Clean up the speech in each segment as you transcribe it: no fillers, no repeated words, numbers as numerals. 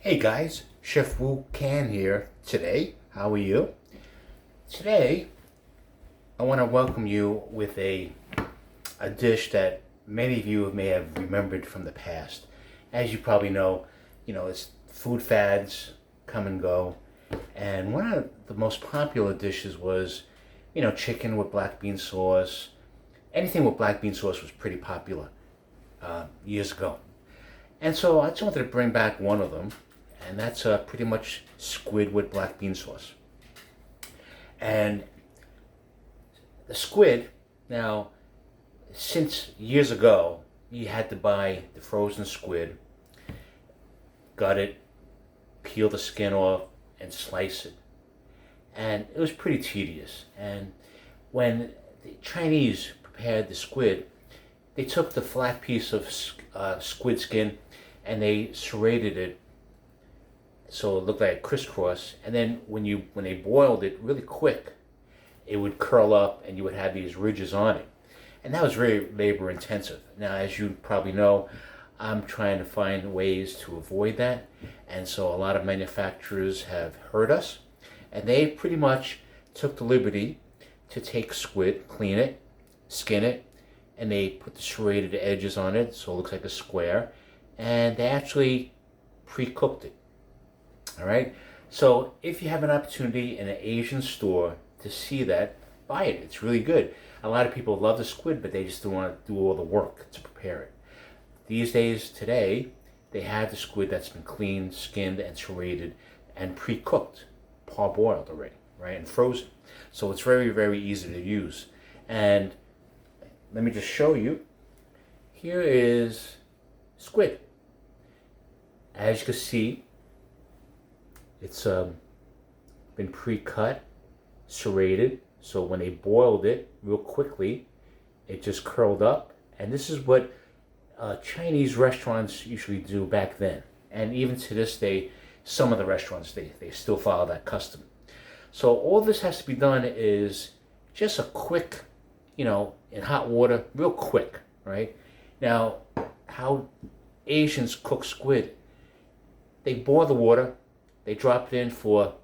Hey guys, Chef Wu Can here today. How are you? Today, I want to welcome you with a dish that many of you may have remembered from the past. As you probably know, it's food fads come and go, and one of the most popular dishes was, chicken with black bean sauce. Anything with black bean sauce was pretty popular years ago. And so I just wanted to bring back one of them, and that's pretty much squid with black bean sauce. And the squid, now, since years ago, you had to buy the frozen squid, gut it, peel the skin off, and slice it. And it was pretty tedious. And when the Chinese prepared the squid, they took the flat piece of squid skin and they serrated it so it looked like a crisscross. And then when they boiled it really quick, it would curl up and you would have these ridges on it. And that was very labor intensive. Now, as you probably know, I'm trying to find ways to avoid that. And so a lot of manufacturers have heard us, and they pretty much took the liberty to take squid, clean it, skin it, and they put the serrated edges on it so it looks like a square, and they actually pre-cooked it. All right? So if you have an opportunity in an Asian store to see that, buy it. It's really good. A lot of people love the squid, but they just don't want to do all the work to prepare it. These days, today, they have the squid that's been cleaned, skinned, and serrated, and pre-cooked, parboiled already, right, and frozen. So it's very, very easy to use. And let me just show you. Here is squid. As you can see, it's been pre-cut, serrated, so when they boiled it real quickly, it just curled up. And this is what Chinese restaurants usually do back then. And even to this day, some of the restaurants, they still follow that custom. So all this has to be done is just a quick, in hot water, real quick, right? Now, how Asians cook squid, they boil the water, they drop it in for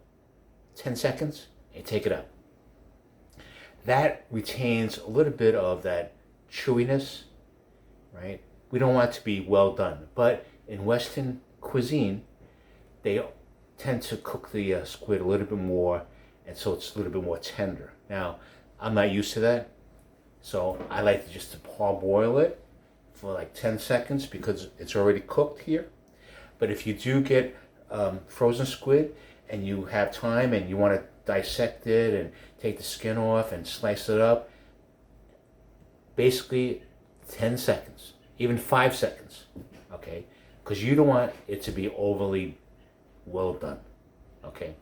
10 seconds, and take it out. That retains a little bit of that chewiness, right? We don't want it to be well done. But in Western cuisine, they tend to cook the squid a little bit more, and so it's a little bit more tender. Now, I'm not used to that, so I like to parboil it for like 10 seconds because it's already cooked here. But if you do get frozen squid and you have time and you want to dissect it and take the skin off and slice it up, basically 10 seconds, even 5 seconds, okay? Because you don't want it to be overly well done, okay?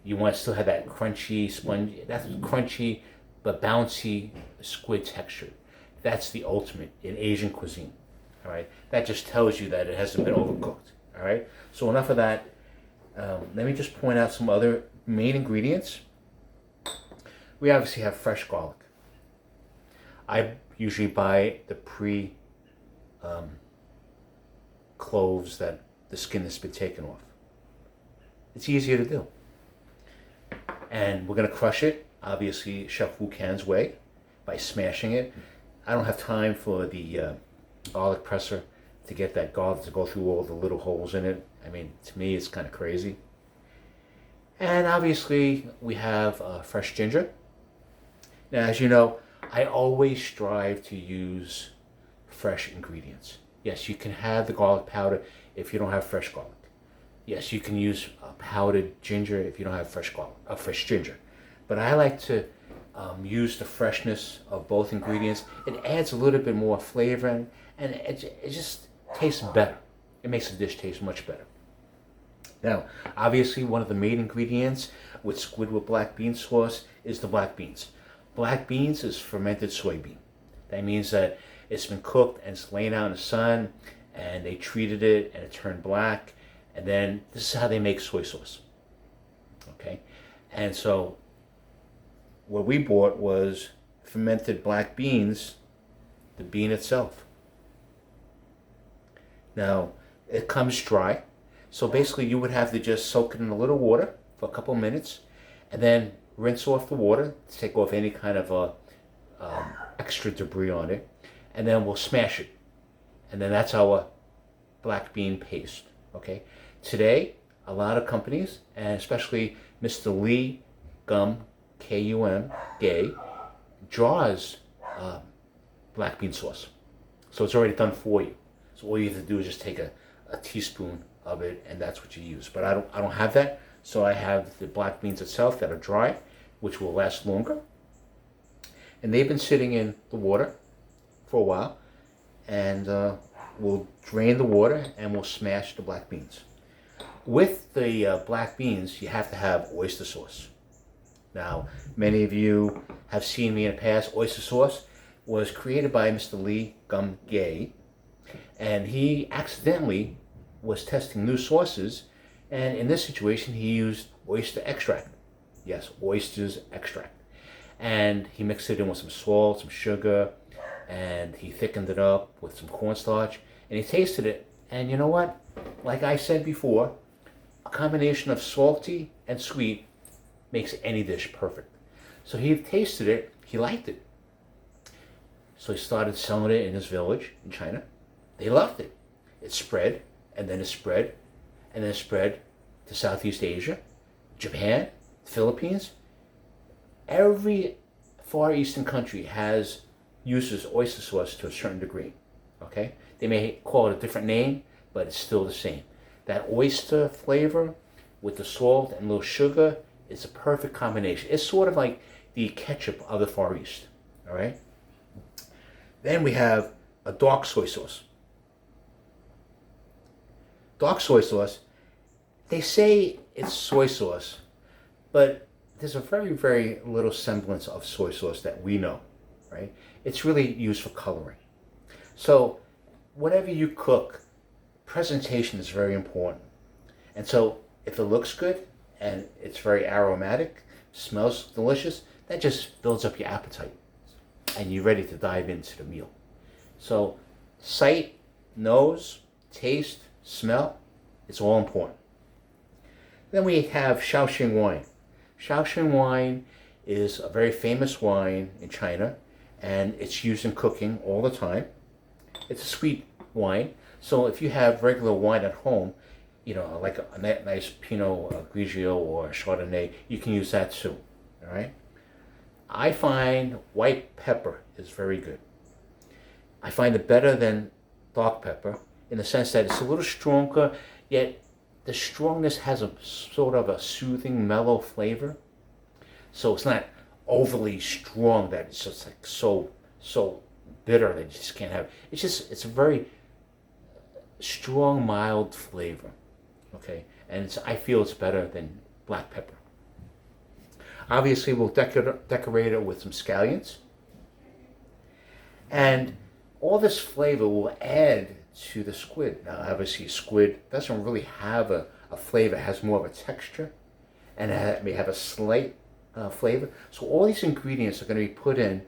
You want to still have that crunchy, spongy, that's crunchy but bouncy squid texture. That's the ultimate in Asian cuisine, all right? That just tells you that it hasn't been overcooked, all right? So enough of that. Let me just point out some other main ingredients. We obviously have fresh garlic. I usually buy the cloves that the skin has been taken off. It's easier to do. And we're going to crush it, obviously Chef Wu Can's way, by smashing it. I don't have time for the garlic presser to get that garlic to go through all the little holes in it. I mean, to me, it's kind of crazy. And obviously, we have fresh ginger. Now, as you know, I always strive to use fresh ingredients. Yes, you can have the garlic powder if you don't have fresh garlic. Yes, you can use powdered ginger if you don't have fresh ginger. But I like to use the freshness of both ingredients. It adds a little bit more flavor and it just tastes better. It makes the dish taste much better. Now, obviously, one of the main ingredients with squid with black bean sauce is the black beans. Black beans is fermented soybean. That means that it's been cooked and it's laying out in the sun, and they treated it and it turned black, and then this is how they make soy sauce. Okay? And so what we bought was fermented black beans, the bean itself. Now, it comes dry. So basically you would have to just soak it in a little water for a couple minutes and then rinse off the water to take off any kind of extra debris on it. And then we'll smash it. And then that's our black bean paste. Okay. Today, a lot of companies, and especially Mr. Lee Gum, K-U-M, Gay, draws black bean sauce. So it's already done for you. So all you have to do is just take a teaspoon of it, and that's what you use. But I don't have that, so I have the black beans itself that are dry, which will last longer. And they've been sitting in the water for a while, and we'll drain the water and we'll smash the black beans. With the black beans, you have to have oyster sauce. Now, many of you have seen me in the past. Oyster sauce was created by Mr. Lee Gum Gay, and he accidentally was testing new sauces, and in this situation he used oyster extract. Yes, oysters extract. And he mixed it in with some salt, some sugar, and he thickened it up with some cornstarch, and he tasted it, and you know what? Like I said before, a combination of salty and sweet makes any dish perfect. So he tasted it, he liked it. So he started selling it in his village in China. They loved it. It spread, and then it spread, and then it spread to Southeast Asia, Japan, Philippines. Every Far Eastern country uses oyster sauce to a certain degree. Okay? They may call it a different name, but it's still the same. That oyster flavor with the salt and a little sugar is a perfect combination. It's sort of like the ketchup of the Far East. All right? Then we have a dark soy sauce. Dark soy sauce, they say it's soy sauce, but there's a very, very little semblance of soy sauce that we know, right? It's really used for coloring. So whatever you cook, presentation is very important. And so if it looks good and it's very aromatic, smells delicious, that just builds up your appetite and you're ready to dive into the meal. So sight, nose, taste, smell, it's all important. Then we have Shaoxing Wine. Shaoxing Wine is a very famous wine in China, and it's used in cooking all the time. It's a sweet wine, so if you have regular wine at home, you know, like a nice Pinot Grigio or Chardonnay, you can use that too, all right? I find white pepper is very good. I find it better than dark pepper in the sense that it's a little stronger, yet the strongness has a sort of a soothing, mellow flavor. So it's not overly strong that it's just like so bitter that you just can't have. It's a very strong, mild flavor. Okay, and I feel it's better than black pepper. Obviously, we'll decorate it with some scallions. And all this flavor will add to the squid. Now, obviously, squid doesn't really have a flavor. It has more of a texture, and it may have a slight flavor. So all these ingredients are going to be put in,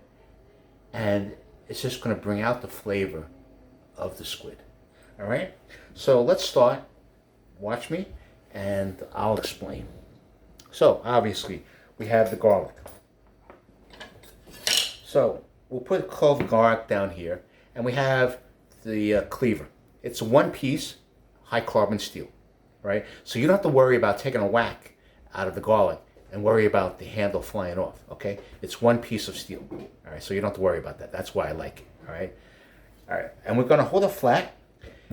and it's just going to bring out the flavor of the squid. All right? So let's start. Watch me, and I'll explain. So, obviously, we have the garlic. So, we'll put a clove of garlic down here, and we have the cleaver. It's one piece, high carbon steel, right? So you don't have to worry about taking a whack out of the garlic and worry about the handle flying off, okay? It's one piece of steel, all right? So you don't have to worry about that. That's why I like it, all right? All right, and we're gonna hold it flat,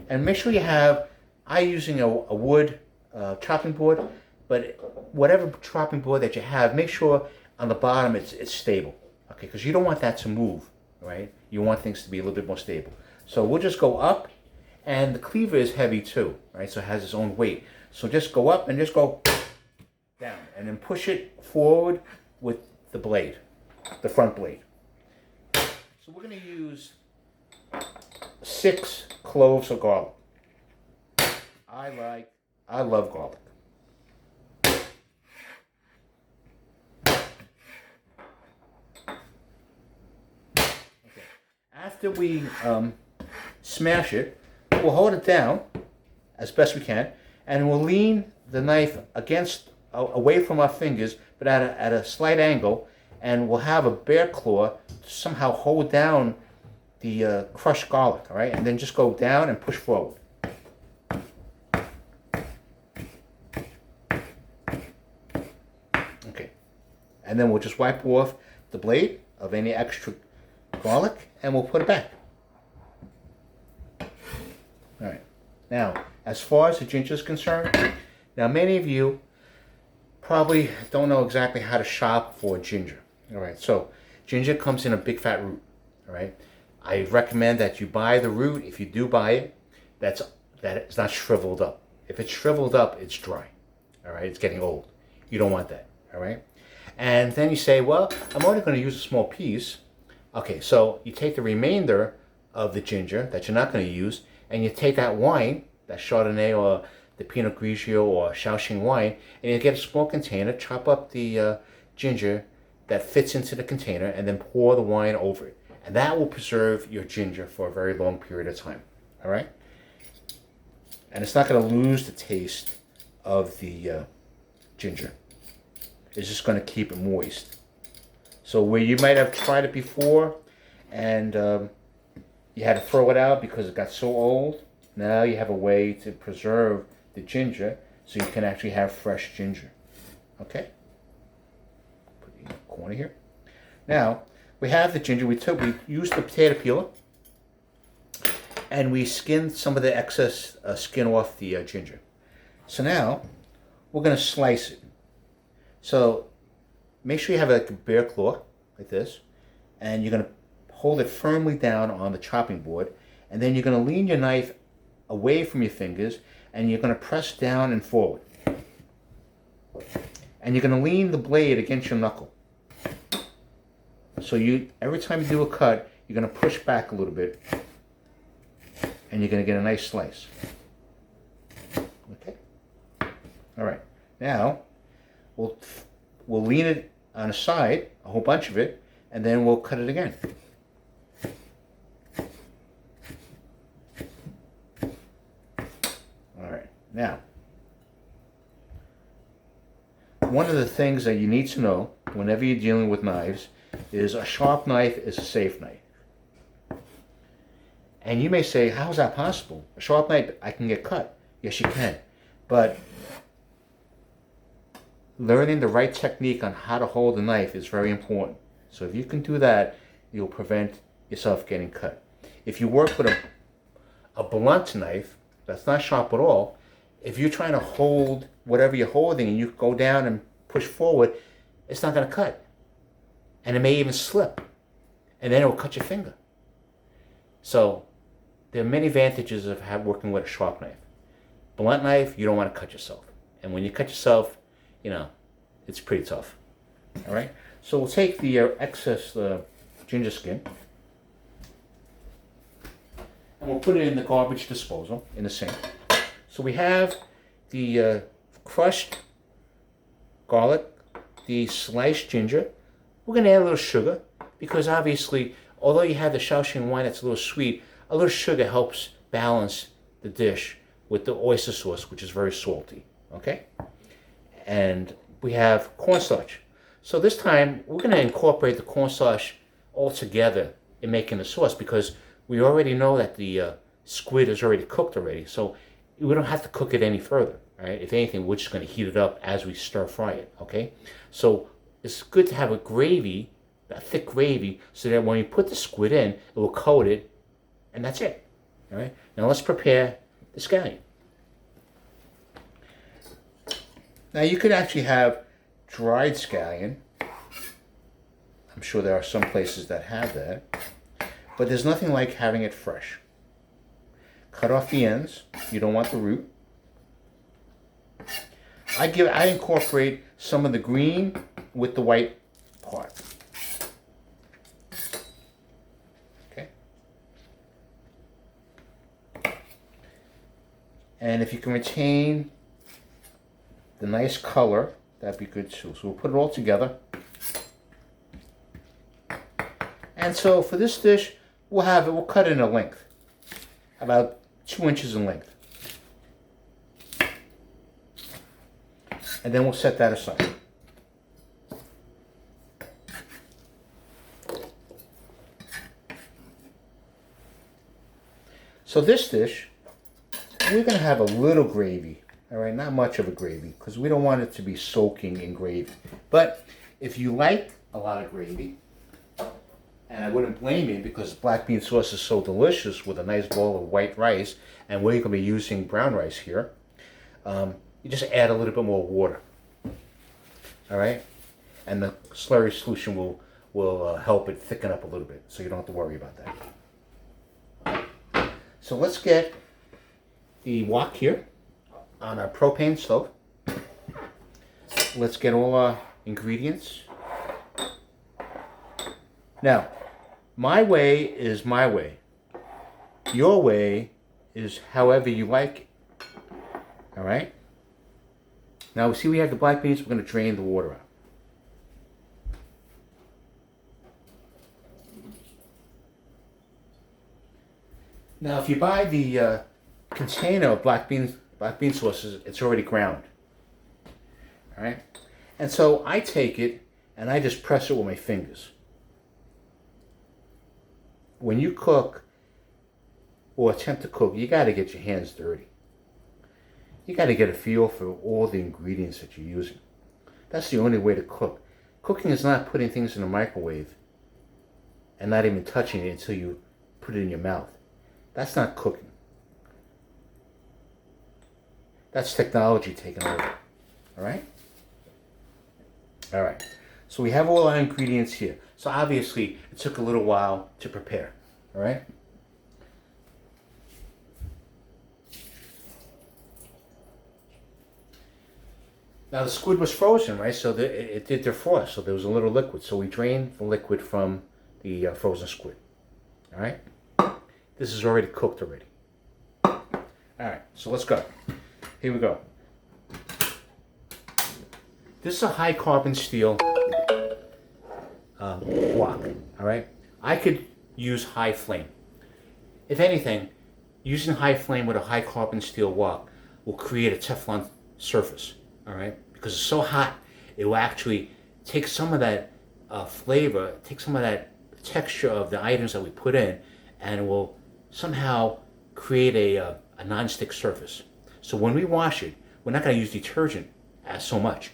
and make sure you have, I'm using a wood chopping board, but whatever chopping board that you have, make sure on the bottom it's stable, okay? Because you don't want that to move, right? You want things to be a little bit more stable. So we'll just go up, and the cleaver is heavy too, right? So it has its own weight. So just go up and just go down, and then push it forward with the blade, the front blade. So we're going to use 6 cloves of garlic. I love garlic. Okay. After we smash it, we'll hold it down as best we can, And we'll lean the knife against, away from our fingers, but at a slight angle, and we'll have a bear claw to somehow hold down the crushed garlic, all right? And then just go down and push forward. Okay. And then we'll just wipe off the blade of any extra garlic, and we'll put it back. All right. Now, as far as the ginger is concerned, now many of you probably don't know exactly how to shop for ginger. All right. So ginger comes in a big fat root. All right. I recommend that you buy the root. If you do buy it, that it's not shriveled up. If it's shriveled up, it's dry. All right. It's getting old. You don't want that. All right. And then you say, well, I'm only going to use a small piece. Okay. So you take the remainder of the ginger that you're not going to use, and you take that wine, that Chardonnay or the Pinot Grigio or Shaoxing Wine, and you get a small container, chop up the ginger that fits into the container, and then pour the wine over it. And that will preserve your ginger for a very long period of time. All right? And it's not going to lose the taste of the ginger. It's just going to keep it moist. So where you might have tried it before and you had to throw it out because it got so old, now you have a way to preserve the ginger so you can actually have fresh ginger. Okay? Put it in the corner here. Now, we have the ginger. We used the potato peeler, and we skinned some of the excess skin off the ginger. So now, we're going to slice it. So, make sure you have like a bear claw, like this, and you're going to hold it firmly down on the chopping board, and then you're going to lean your knife away from your fingers, and you're going to press down and forward. And you're going to lean the blade against your knuckle. So every time you do a cut, you're going to push back a little bit, and you're going to get a nice slice. Okay? All right. Now, we'll lean it on a side, a whole bunch of it, and then we'll cut it again. All right. Now, one of the things that you need to know whenever you're dealing with knives is a sharp knife is a safe knife. And you may say, how is that possible? A sharp knife, I can get cut. Yes, you can. But learning the right technique on how to hold the knife is very important. So if you can do that, you'll prevent yourself getting cut. If you work with a blunt knife that's not sharp at all, if you're trying to hold whatever you're holding and you go down and push forward, it's not going to cut. And it may even slip. And then it will cut your finger. So there are many advantages of working with a sharp knife. Blunt knife, you don't want to cut yourself. And when you cut yourself, it's pretty tough. All right? So we'll take the excess ginger skin, and we'll put it in the garbage disposal in the sink. So we have the crushed garlic, the sliced ginger. We're going to add a little sugar because obviously, although you have the Shaoxing wine that's a little sweet, a little sugar helps balance the dish with the oyster sauce, which is very salty. Okay? And we have cornstarch. So this time, we're going to incorporate the cornstarch all together in making the sauce because we already know that the squid is already cooked already. So we don't have to cook it any further. Right? If anything, we're just going to heat it up as we stir fry it. Okay? So it's good to have a gravy, a thick gravy, so that when you put the squid in, it will coat it, and that's it. All right? Now let's prepare the scallion. Now you could actually have dried scallion. I'm sure there are some places that have that. But there's nothing like having it fresh. Cut off the ends. You don't want the root. I incorporate some of the green with the white part. Okay. And if you can retain the nice color, that'd be good too. So we'll put it all together. And so for this dish, we'll cut it in a length, about 2 inches in length. And then we'll set that aside. So this dish, we're going to have a little gravy. All right, not much of a gravy because we don't want it to be soaking in gravy. But if you like a lot of gravy, and I wouldn't blame you because black bean sauce is so delicious with a nice bowl of white rice, and we're going to be using brown rice here, you just add a little bit more water. All right, and the slurry solution will help it thicken up a little bit, so you don't have to worry about that. So let's get the wok here on our propane stove. Let's get all our ingredients. Now, my way is my way. Your way is however you like it. All right? Now, see we have the black beans. We're going to drain the water out. Now, if you buy the container of black bean sauces, it's already ground. All right? And so I take it and I just press it with my fingers. When you cook or attempt to cook, you got to get your hands dirty. You got to get a feel for all the ingredients that you're using. That's the only way to cook. Cooking is not putting things in the microwave and not even touching it until you put it in your mouth. That's not cooking. That's technology taking over. All right? All right. So we have all our ingredients here. So obviously, it took a little while to prepare. All right? Now the squid was frozen, right? So it did defrost. So there was a little liquid. So we drained the liquid from the frozen squid. All right? This is already cooked already. All right, so let's go. Here we go. This is a high carbon steel wok, all right? I could use high flame. If anything, using high flame with a high carbon steel wok will create a Teflon surface, all right? Because it's so hot, it will actually take some of that flavor, take some of that texture of the items that we put in, and it will somehow create a non-stick surface. So when we wash it, we're not going to use detergent as so much,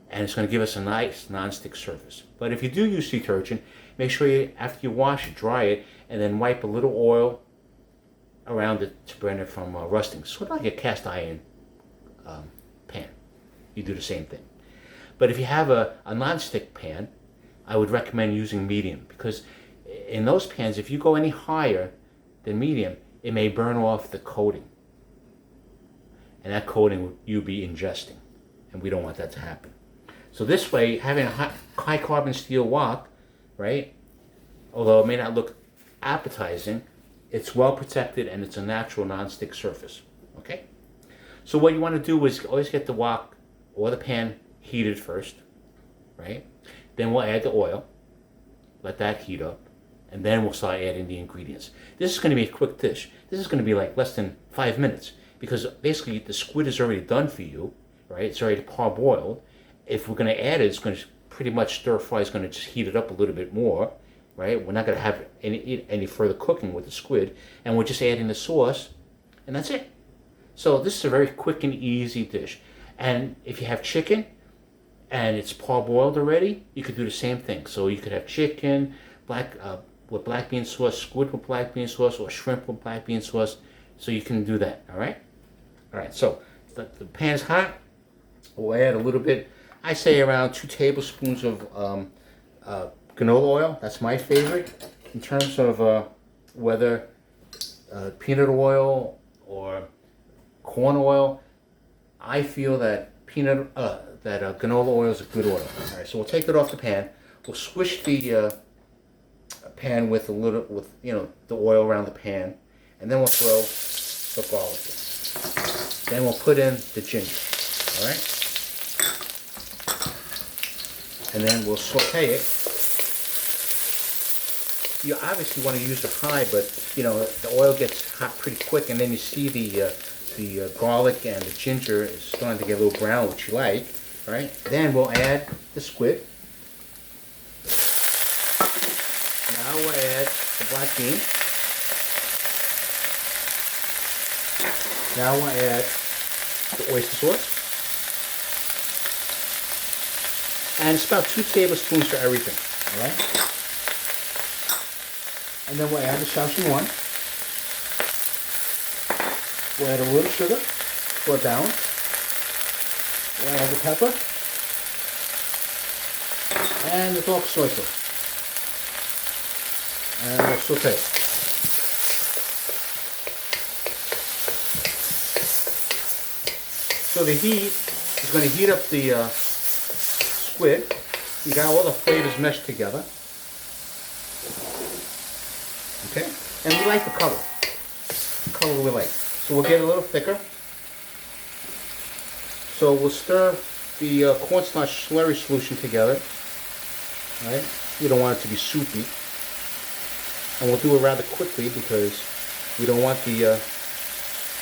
and it's going to give us a nice non-stick surface. But if you do use detergent, make sure you, after you wash it, dry it, and then wipe a little oil around it to prevent it from rusting. Sort of like a cast iron pan. You do the same thing. But if you have a non-stick pan, I would recommend using medium, because in those pans, if you go any higher than medium, it may burn off the coating. And that coating you'll be ingesting. And we don't want that to happen. So this way, having a high carbon steel wok, right, although it may not look appetizing, it's well protected and it's a natural non-stick surface. Okay? So what you want to do is always get the wok or the pan heated first, right? Then we'll add the oil, let that heat up, and then we'll start adding the ingredients. This is going to be a quick dish. This is going to be like less than 5 minutes, because basically the squid is already done for you, right? It's already parboiled. If we're going to add it, it's going to pretty much stir fry. It's going to just heat it up a little bit more, right? We're not going to have any further cooking with the squid, and we're just adding the sauce, and that's it. So this is a very quick and easy dish. And if you have chicken and it's parboiled already, you could do the same thing. So you could have chicken with black bean sauce, squid with black bean sauce, or shrimp with black bean sauce. So you can do that, all right? All right, so the pan's hot. We'll add a little bit, I say around 2 tablespoons of canola oil. That's my favorite. In terms of whether peanut oil or corn oil, I feel that canola oil is a good oil. All right, so we'll take it off the pan. We'll squish the pan with the oil around the pan, and then we'll throw the garlic in. Then we'll put in the ginger. All right, and then we'll saute it. You obviously want to use it high, but the oil gets hot pretty quick, and then you see the garlic and the ginger is starting to get a little brown, which you like. All right, then we'll add the squid. Now we'll add the black bean. Now we'll add the oyster sauce. And it's about 2 tablespoons for everything, all right? And then we'll add the Shaoxing Wine. We'll add a little sugar for a balance. We'll add the pepper. And the dark soy sauce. And we'll saute. So the heat is going to heat up the squid. You got all the flavors meshed together. Okay? And we like the color. The color we like. So we'll get a little thicker. So we'll stir the cornstarch slurry solution together. Alright? We don't want it to be soupy. And we'll do it rather quickly because we don't want the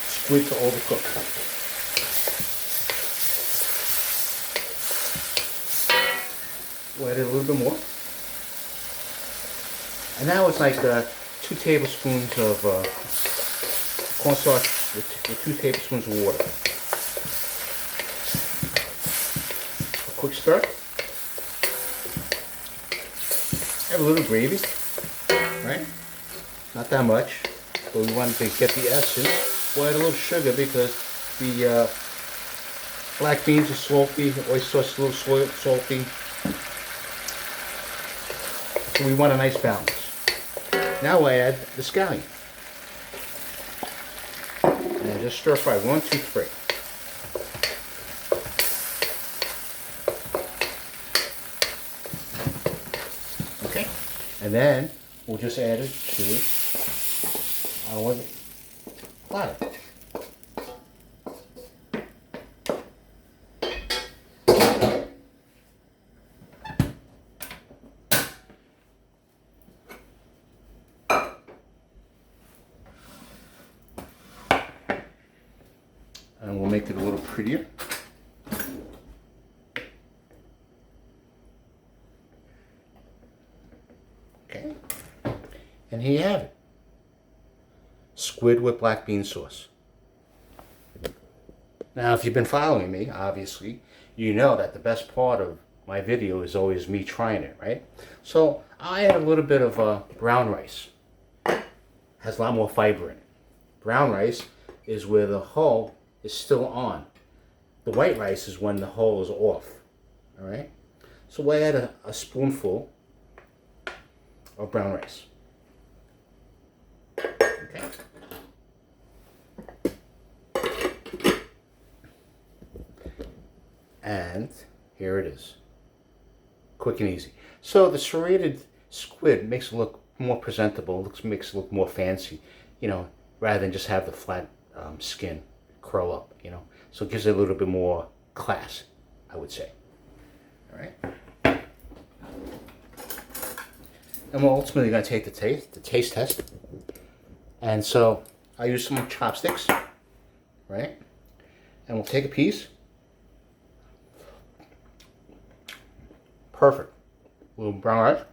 squid to overcook. We'll add it a little bit more. And now it's like 2 tablespoons of cornstarch with 2 tablespoons of water. A quick stir. Have a little gravy, right? Not that much, but we want to get the essence. We'll add a little sugar because the black beans are salty, the oyster sauce is a little salty. So we want a nice balance. Now we'll add the scallion. And just stir fry. 1, 2, 3. Okay. And then we'll just add it to our platter. And we'll make it a little prettier. Okay. And here you have it. Squid with black bean sauce. Now, if you've been following me, obviously, you know that the best part of my video is always me trying it, right? So I add a little bit of brown rice. Has a lot more fiber in it. Brown rice is where the hull is still on. The white rice is when the hull is off. All right? So we'll add a spoonful of brown rice. Okay. And here it is. Quick and easy. So the serrated squid makes it look more presentable, makes it look more fancy, you know, rather than just have the flat skin curl up, you know. So it gives it a little bit more class, I would say. All right. And we're ultimately going to take the taste test. And so I use some chopsticks, right? And we'll take a piece. Perfect. A little brown rice.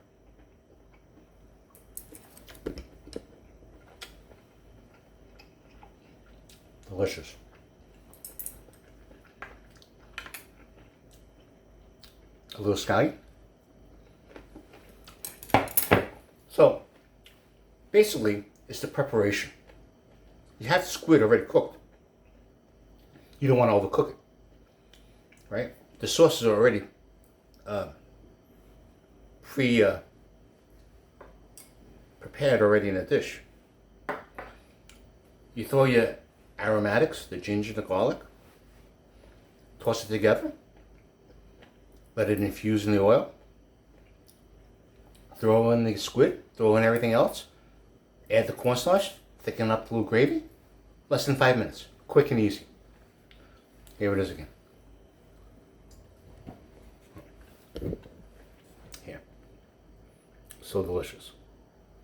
Delicious. A little scallion. So, basically, it's the preparation. You have the squid already cooked. You don't want to overcook it, right? The sauces are already prepared already in a dish. You throw your aromatics, the ginger, the garlic, toss it together, let it infuse in the oil, throw in the squid, throw in everything else, add the cornstarch, thicken up the little gravy, less than 5 minutes, quick and easy. Here it is again. Here. So delicious.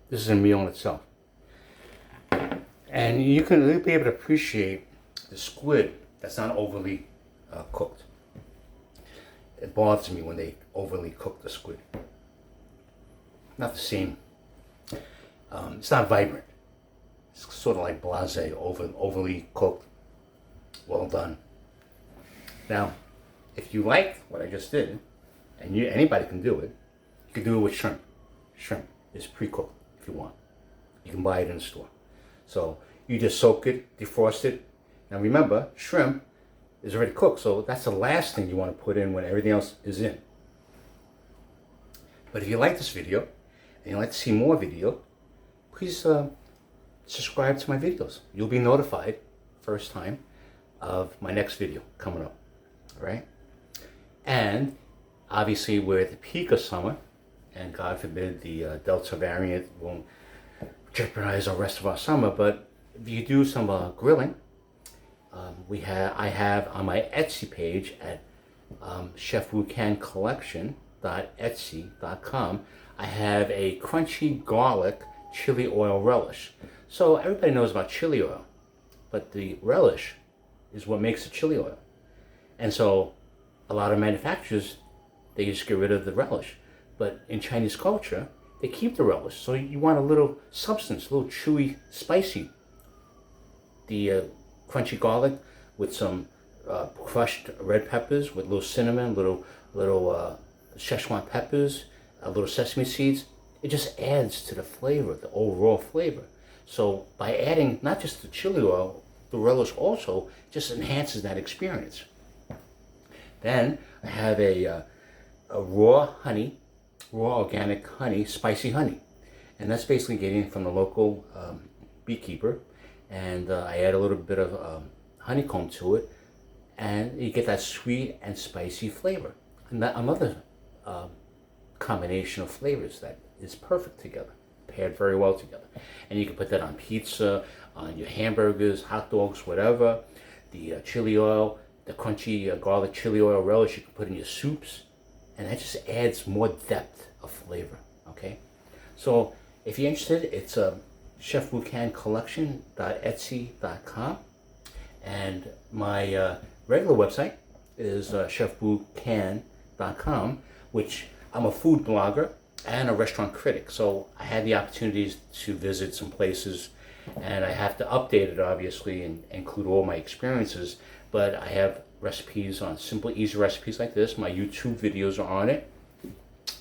This is a meal in itself. And you can really be able to appreciate the squid that's not overly cooked. it bothers me when they overly cook the squid. Not the same. It's not vibrant. It's sort of like blasé, overly cooked. Well done. Now, if you like what I just did, and anybody can do it, you can do it with shrimp. Shrimp is pre-cooked if you want. You can buy it in the store. So you just soak it, defrost it. Now remember, shrimp is already cooked, so that's the last thing you want to put in when everything else is in. But if you like this video, and you'd like to see more video, please subscribe to my videos. You'll be notified first time of my next video coming up. All right? And obviously we're at the peak of summer, and God forbid the Delta variant won't jeopardize the rest of our summer, but if you do some grilling, I have on my Etsy page at chefwucancollection.etsy.com, I have a crunchy garlic chili oil relish. So everybody knows about chili oil, but the relish is what makes the chili oil. And so a lot of manufacturers, they just get rid of the relish. But in Chinese culture, they keep the relish. So you want a little substance, a little chewy, spicy. The crunchy garlic with some crushed red peppers with little cinnamon, little Szechuan peppers, a little sesame seeds. It just adds to the flavor, the overall flavor. So by adding not just the chili oil, the relish also just enhances that experience. Then I have a raw honey, raw organic honey, spicy honey. And that's basically getting from the local beekeeper. And I add a little bit of honeycomb to it, and you get that sweet and spicy flavor. And that another combination of flavors that is perfect together, paired very well together. And you can put that on pizza, on your hamburgers, hot dogs, whatever. The chili oil, the crunchy garlic chili oil relish, you can put in your soups, and that just adds more depth of flavor, okay? So if you're interested, it's chefwucancollection.etsy.com, and my regular website is chefwucan.com, which I'm a food blogger and a restaurant critic, so I had the opportunities to visit some places, and I have to update it obviously and include all my experiences, but I have recipes on simple, easy recipes like this. My YouTube videos are on it,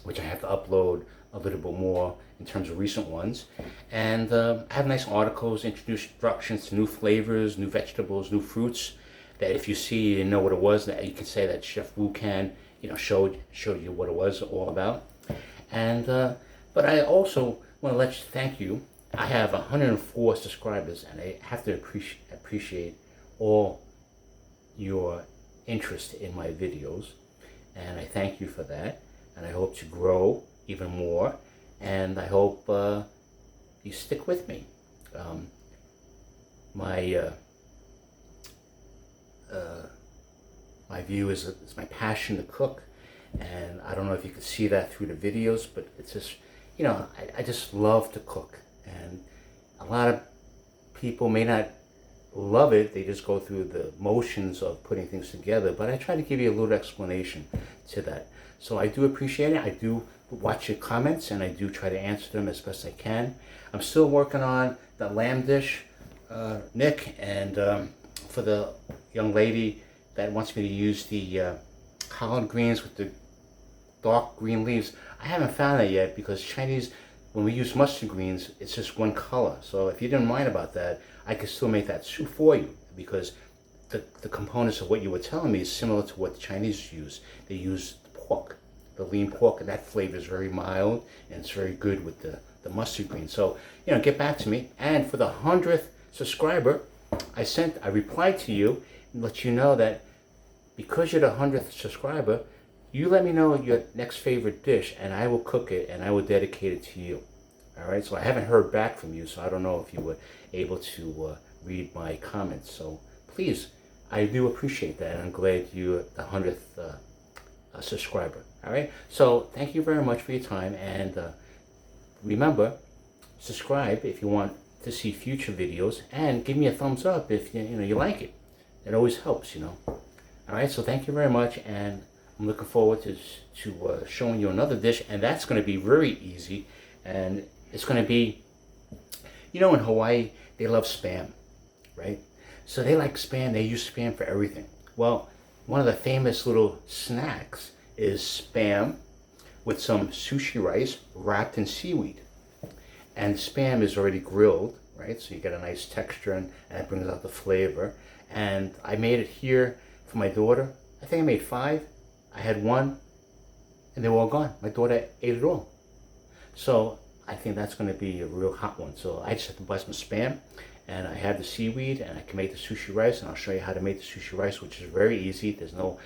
which I have to upload a little bit more in terms of recent ones. And I have nice articles, introductions to new flavors, new vegetables, new fruits, that if you see and know what it was, that you can say that Chef Wu Can, showed you what it was all about. And but I also want to let you thank you. I have 104 subscribers, and I have to appreciate all your interest in my videos, and I thank you for that, and I hope to grow even more, and I hope you stick with me. My view is my passion to cook, and I don't know if you can see that through the videos, but it's just, I just love to cook, and a lot of people may not love it. They just go through the motions of putting things together, but I try to give you a little explanation to that. So I do appreciate it. I do watch your comments, and I do try to answer them as best I can. I'm still working on the lamb dish, Nick, and for the young lady that wants me to use the collard greens with the dark green leaves, I haven't found that yet, because Chinese, when we use mustard greens, it's just one color. So if you didn't mind about that, I could still make that soup for you, because the components of what you were telling me is similar to what the Chinese use. They use pork, the lean pork, and that flavor is very mild, and it's very good with the mustard green. So, get back to me. And for the 100th subscriber, I replied to you and let you know that because you're the 100th subscriber, you let me know your next favorite dish, and I will cook it, and I will dedicate it to you. All right, so I haven't heard back from you, so I don't know if you were able to read my comments. So please, I do appreciate that, and I'm glad you're the 100th subscriber. All right, so thank you very much for your time, and remember, subscribe if you want to see future videos, and give me a thumbs up if you like it. It always helps, All right, so thank you very much, and I'm looking forward to showing you another dish, and that's going to be very easy. And it's going to be, in Hawaii, they love Spam, right? So they like Spam. They use Spam for everything. Well, one of the famous little snacks is Spam with some sushi rice wrapped in seaweed. And Spam is already grilled, right? So you get a nice texture, and it brings out the flavor. And I made it here for my daughter. I think I made 5. I had 1, and they were all gone. My daughter ate it all. So I think that's going to be a real hot one. So I just have to buy some Spam, and I have the seaweed, and I can make the sushi rice, and I'll show you how to make the sushi rice, which is very easy. There's no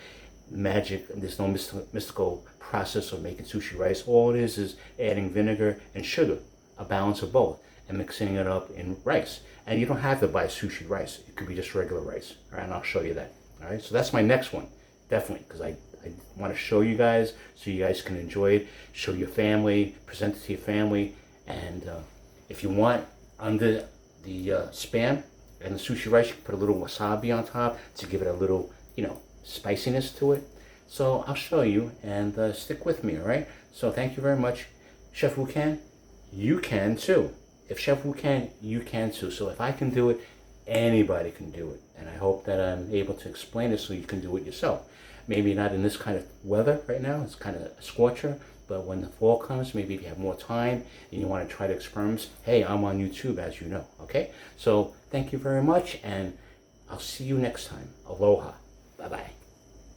magic, there's no mystical process of making sushi rice. All it is adding vinegar and sugar, a balance of both, and mixing it up in rice. And you don't have to buy sushi rice. It could be just regular rice. All right, and I'll show you that. All right, so that's my next one, definitely, because I want to show you guys so you guys can enjoy it, show your family, present it to your family. And if you want, under the Spam and the sushi rice, you can put a little wasabi on top to give it a little, spiciness to it. So I'll show you, and stick with me, all right? So thank you very much. Chef Wu can, you can too. If Chef Wu can, you can too. So if I can do it, anybody can do it. And I hope that I'm able to explain it so you can do it yourself. Maybe not in this kind of weather right now. It's kind of a scorcher. But when the fall comes, maybe if you have more time and you want to try to experiment, hey, I'm on YouTube, as you know. Okay? So thank you very much, and I'll see you next time. Aloha. Bye-bye.